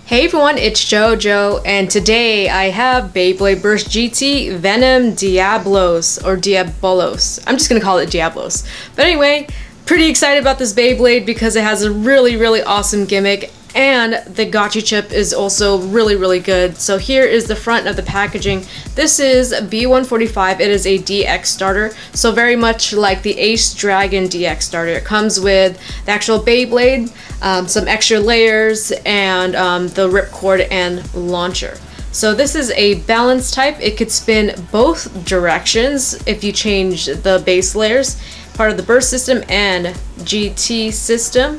Hey everyone, it's JoJo, and today I have Beyblade Burst GT Venom Diabolos, or Diabolos. I'm just gonna call it Diabolos. But anyway, pretty excited about this Beyblade because it has a really awesome gimmick, and the gotcha chip is also really good. So here is the front of the packaging. This is B-145. It is a DX starter, so very much like the Ace Dragon DX starter. It comes with the actual Beyblade, some extra layers, and the ripcord and launcher. So this is a balance type. It could spin both directions if you change the base layers, part of the burst system and GT system.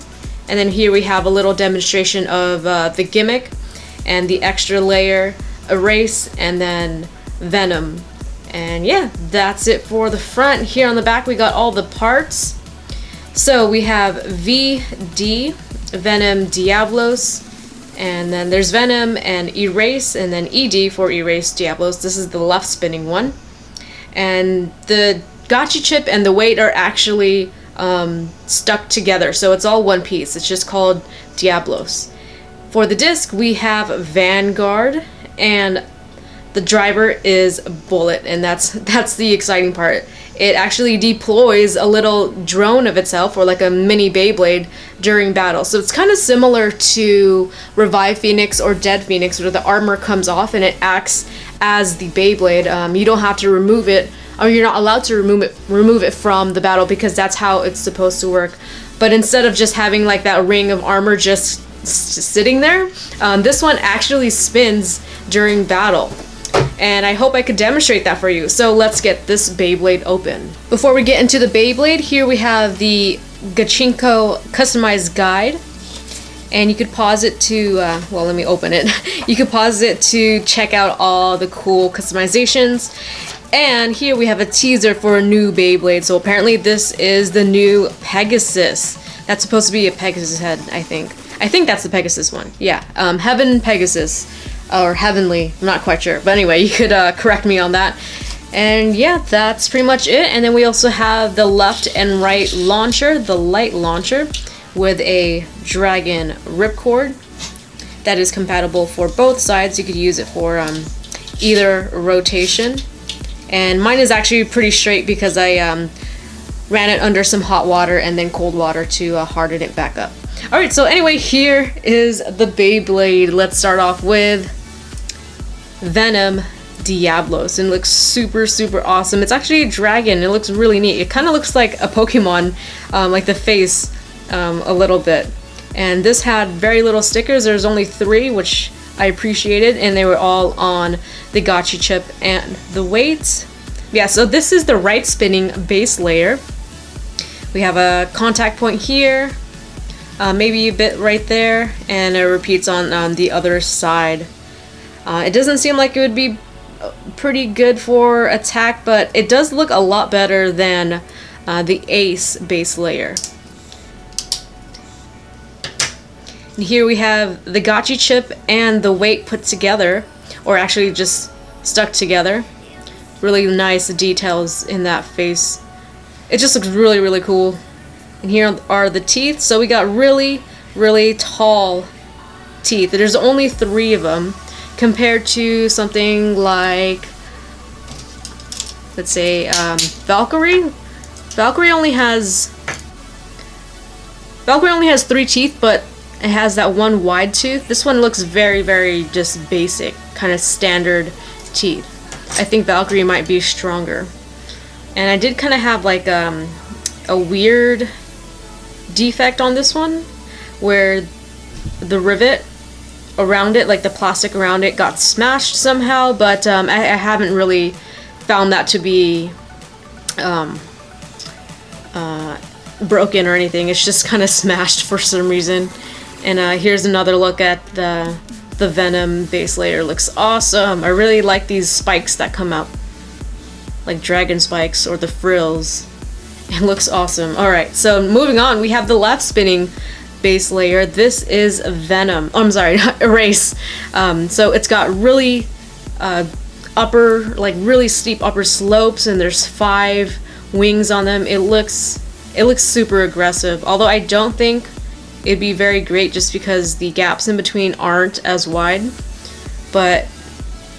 And then here we have a little demonstration of the gimmick and the extra layer, erase, and then Venom. And yeah, that's it for the front. Here on the back we got all the parts. So we have VD, Venom Diabolos, and then there's Venom and Erase, and then ED for Erase Diabolos. This is the left spinning one. And the gotcha chip and the weight are actually stuck together, so it's all one piece. It's just called Diabolos. For the disc we have Vanguard, and the driver is Bullet, and that's the exciting part. It actually deploys a little drone of itself, or like a mini Beyblade, during battle. So it's kind of similar to Revive Phoenix or Dead Phoenix, where the armor comes off and it acts as the Beyblade. You don't have to remove it, or you're not allowed to remove it from the battle, because that's how it's supposed to work. But instead of just having like that ring of armor just sitting there, this one actually spins during battle. And I hope I could demonstrate that for you. So let's get this Beyblade open. Before we get into the Beyblade, here we have the Gachinko customized guide. And you could pause it to, well, let me open it. You could pause it to check out all the cool customizations. And here we have a teaser for a new Beyblade. So apparently this is the new Pegasus. That's supposed to be a Pegasus head, I think. I think that's the Pegasus one. Yeah, Heaven Pegasus. Or Heavenly, I'm not quite sure. But anyway, you could correct me on that. And yeah, that's pretty much it. And then we also have the left and right launcher, the light launcher, with a dragon ripcord that is compatible for both sides. You could use it for either rotation. And mine is actually pretty straight because I ran it under some hot water and then cold water to harden it back up. Alright, so anyway, here is the Beyblade. Let's start off with Venom Diabolos, and it looks super awesome. It's actually a dragon. It looks really neat. It kind of looks like a Pokemon, like the face a little bit. And this had very little stickers. There's only 3, which I appreciated, and they were all on the gotcha chip and the weights. Yeah, so this is the right spinning base layer. We have a contact point here, maybe a bit right there, and it repeats on the other side. It doesn't seem like it would be pretty good for attack, but it does look a lot better than the Ace base layer. And here we have the gotcha chip and the weight put together, or actually just stuck together. Really nice details in that face. It just looks really cool. And here are the teeth. So we got really tall teeth. There's only 3 of them, compared to something like, let's say, Valkyrie. Valkyrie only has 3 teeth, but it has that one wide tooth. This one looks very just basic, kind of standard teeth. I think Valkyrie might be stronger. And I did kind of have like a weird defect on this one, where the rivet around it, like the plastic around it, got smashed somehow, but I haven't really found that to be broken or anything. It's just kind of smashed for some reason. And here's another look at the Venom base layer. Looks awesome. I really like these spikes that come out, like dragon spikes or the frills. It looks awesome. Alright, so moving on, we have the left spinning base layer. This is Venom. Oh, I'm sorry, Erase. So it's got really really steep upper slopes, and there's 5 wings on them. It looks super aggressive, although I don't think it'd be very great just because the gaps in between aren't as wide. But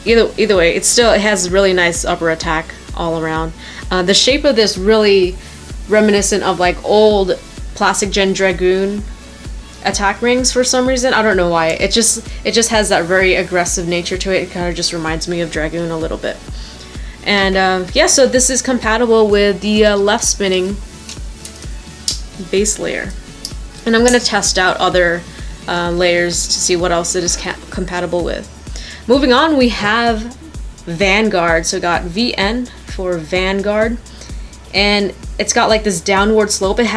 either way, it has really nice upper attack all around. The shape of this really reminiscent of like old Plastic Gen Dragoon attack rings for some reason. I don't know why. It just has that very aggressive nature to it. It kind of just reminds me of Dragoon a little bit. And yeah, so this is compatible with the left spinning base layer. And I'm going to test out other layers to see what else it is compatible with. Moving on, we have Vanguard. So got VN for Vanguard. And it's got like this downward slope. It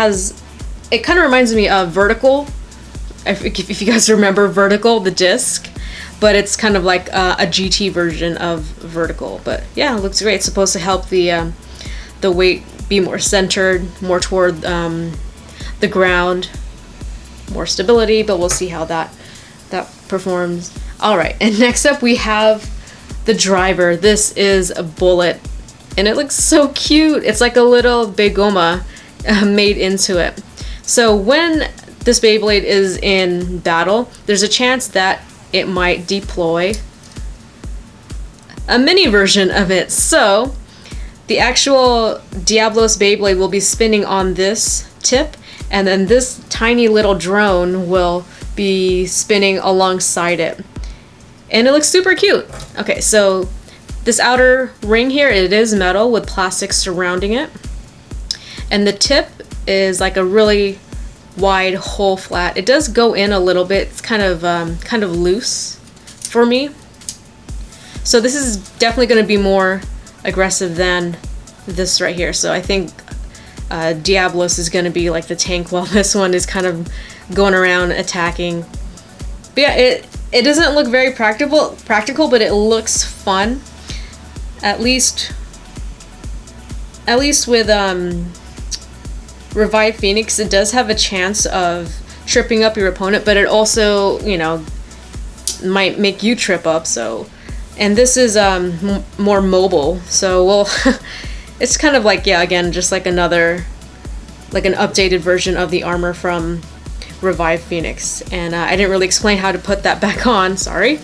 kind of reminds me of Vertical. If you guys remember Vertical, the disc. But it's kind of like a GT version of Vertical. But yeah, it looks great. It's supposed to help the weight be more centered, more toward the ground, more stability, but we'll see how that performs. All right, and next up we have the driver. This is a bullet, and it looks so cute. It's like a little Begoma made into it. So when this Beyblade is in battle, there's a chance that it might deploy a mini version of it. So the actual Diabolos Beyblade will be spinning on this tip, and then this tiny little drone will be spinning alongside it. And it looks super cute. Okay, so this outer ring here, it is metal with plastic surrounding it. And the tip is like a really wide hole flat. It does go in a little bit. It's kind of loose for me. So this is definitely going to be more aggressive than this right here. So I think Diabolos is going to be like the tank while this one is kind of going around attacking. But yeah, it doesn't look very practical, but it looks fun. At least with Revive Phoenix, it does have a chance of tripping up your opponent, but it also, you know, might make you trip up. So, and this is more mobile, so we'll it's kind of like, yeah, again, just like another, like an updated version of the armor from Revive Phoenix. And I didn't really explain how to put that back on, sorry.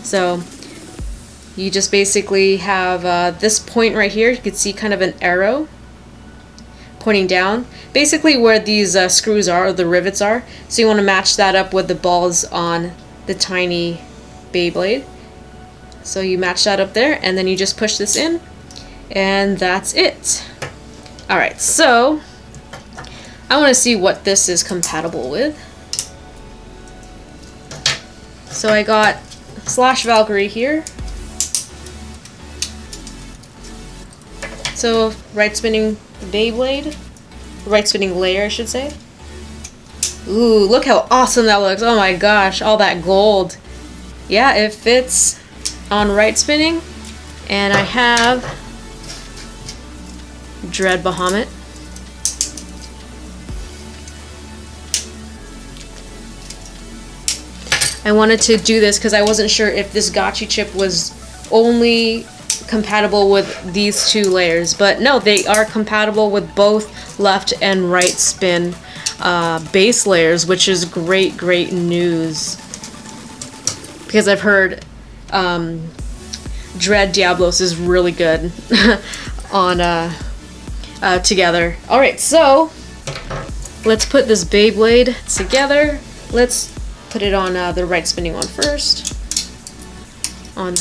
So you just basically have this point right here. You can see kind of an arrow pointing down, basically where these screws are, or the rivets are. So you want to match that up with the balls on the tiny Beyblade. So you match that up there, and then you just push this in, and that's it. Alright, so I want to see what this is compatible with. So I got Slash Valkyrie here. So right spinning Beyblade, right spinning layer I should say. Ooh, look how awesome that looks. Oh my gosh, all that gold. Yeah, it fits on right spinning. And I have Dread Bahamut. I wanted to do this because I wasn't sure if this Gotchi chip was only compatible with these two layers, but no, they are compatible with both left and right spin base layers, which is great news, because I've heard Dread Diabolos is really good on together. Alright, so let's put this Beyblade together. Let's put it on the right spinning one first, on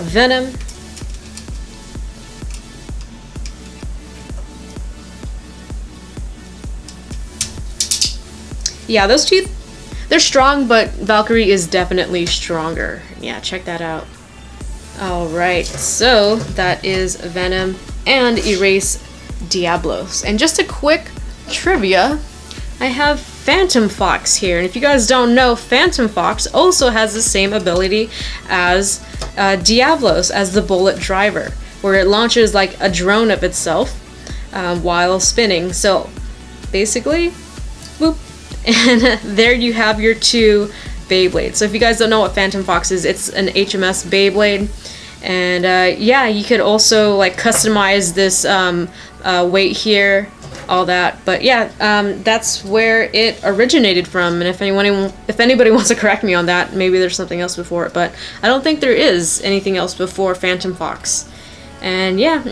Venom. Yeah, those two, they're strong, but Valkyrie is definitely stronger. Yeah, check that out. Alright, so that is Venom and Erase Diabolos. And just a quick trivia, I have Phantom Fox here, and if you guys don't know, Phantom Fox also has the same ability as Diabolos, as the bullet driver, where it launches like a drone of itself while spinning. So basically, boop, and there you have your two Beyblades. So if you guys don't know what Phantom Fox is, it's an HMS Beyblade, and yeah, you could also like customize this weight here all that. But yeah, that's where it originated from. And if anybody wants to correct me on that, maybe there's something else before it, but I don't think there is anything else before Phantom Fox. And yeah.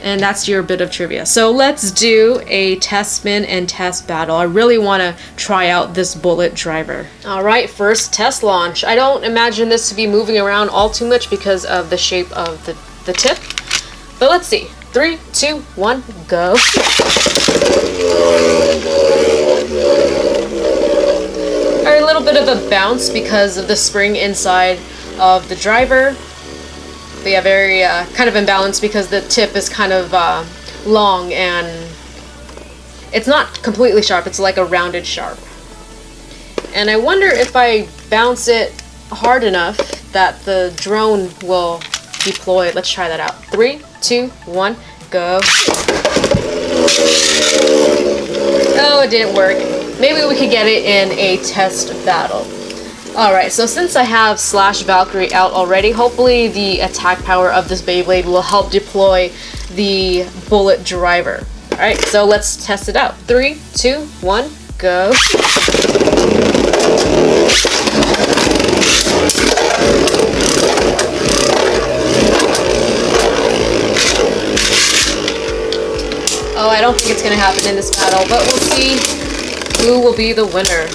And that's your bit of trivia. So let's do a test spin and test battle. I really want to try out this bullet driver. All right, first test launch. I don't imagine this to be moving around all too much because of the shape of the tip. But let's see. 3, 2, 1, go. All right, a little bit of a bounce because of the spring inside of the driver. But yeah, very kind of imbalanced because the tip is kind of long and it's not completely sharp. It's like a rounded sharp. And I wonder if I bounce it hard enough that the drone will deploy. Let's try that out. 3, 2, 1, go. Oh, it didn't work. Maybe we could get it in a test battle. Alright, so since I have Slash Valkyrie out already, hopefully the attack power of this Beyblade will help deploy the bullet driver. Alright, so let's test it out. 3, 2, 1, go. Oh, I don't think it's going to happen in this battle, but we'll see who will be the winner.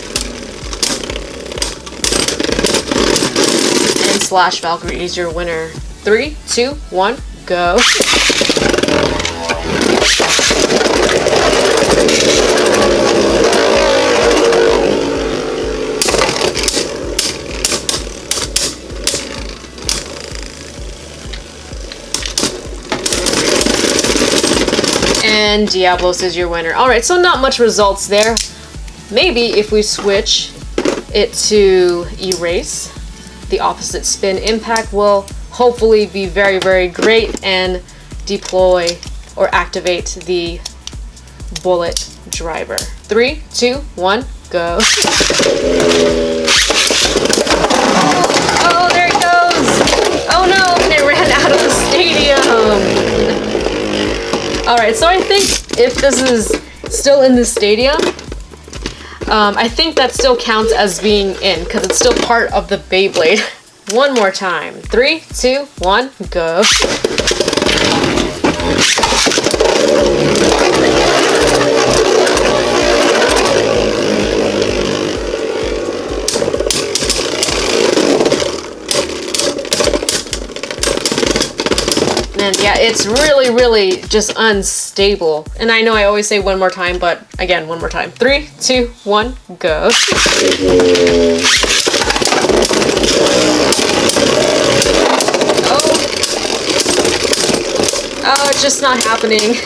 Slash Valkyrie is your winner. 3, 2, 1, go. And Diabolos is your winner. Alright, so not much results there. Maybe if we switch it to erase, the opposite spin impact will hopefully be very, very great and deploy or activate the bullet driver. 3, 2, 1, go. Oh, there it goes! Oh no, and it ran out of the stadium! Alright, so I think if this is still in the stadium, I think that still counts as being in, because it's still part of the Beyblade. One more time. 3, 2, 1, go. And yeah, it's really, really just unstable. And I know I always say one more time, but again, one more time. 3, 2, 1, go. Oh, it's just not happening.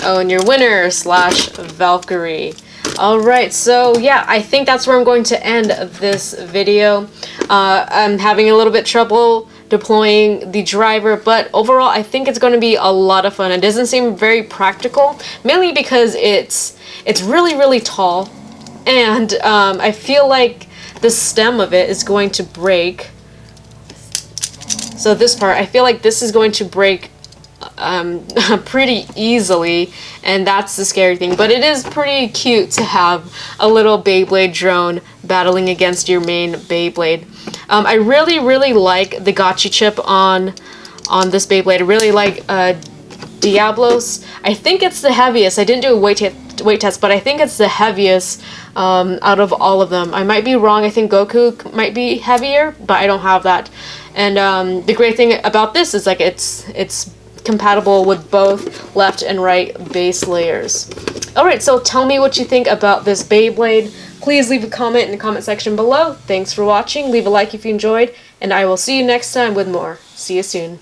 Oh, and your winner, Slash Valkyrie. Alright, so yeah, I think that's where I'm going to end this video. I'm having a little bit trouble deploying the driver, but overall I think it's going to be a lot of fun. It doesn't seem very practical, mainly because it's really, really tall, and I feel like the stem of it is going to break. So this part, I feel like this is going to break pretty easily, and that's the scary thing. But it is pretty cute to have a little Beyblade drone battling against your main Beyblade. I really, really like the gotcha chip on this Beyblade. I really like Diabolos. I think it's the heaviest. I didn't do a weight test, but I think it's the heaviest out of all of them. I might be wrong. I think Goku might be heavier, but I don't have that. And the great thing about this is like it's compatible with both left and right base layers. Alright, so tell me what you think about this Beyblade. Please leave a comment in the comment section below. Thanks for watching. Leave a like if you enjoyed, and I will see you next time with more. See you soon.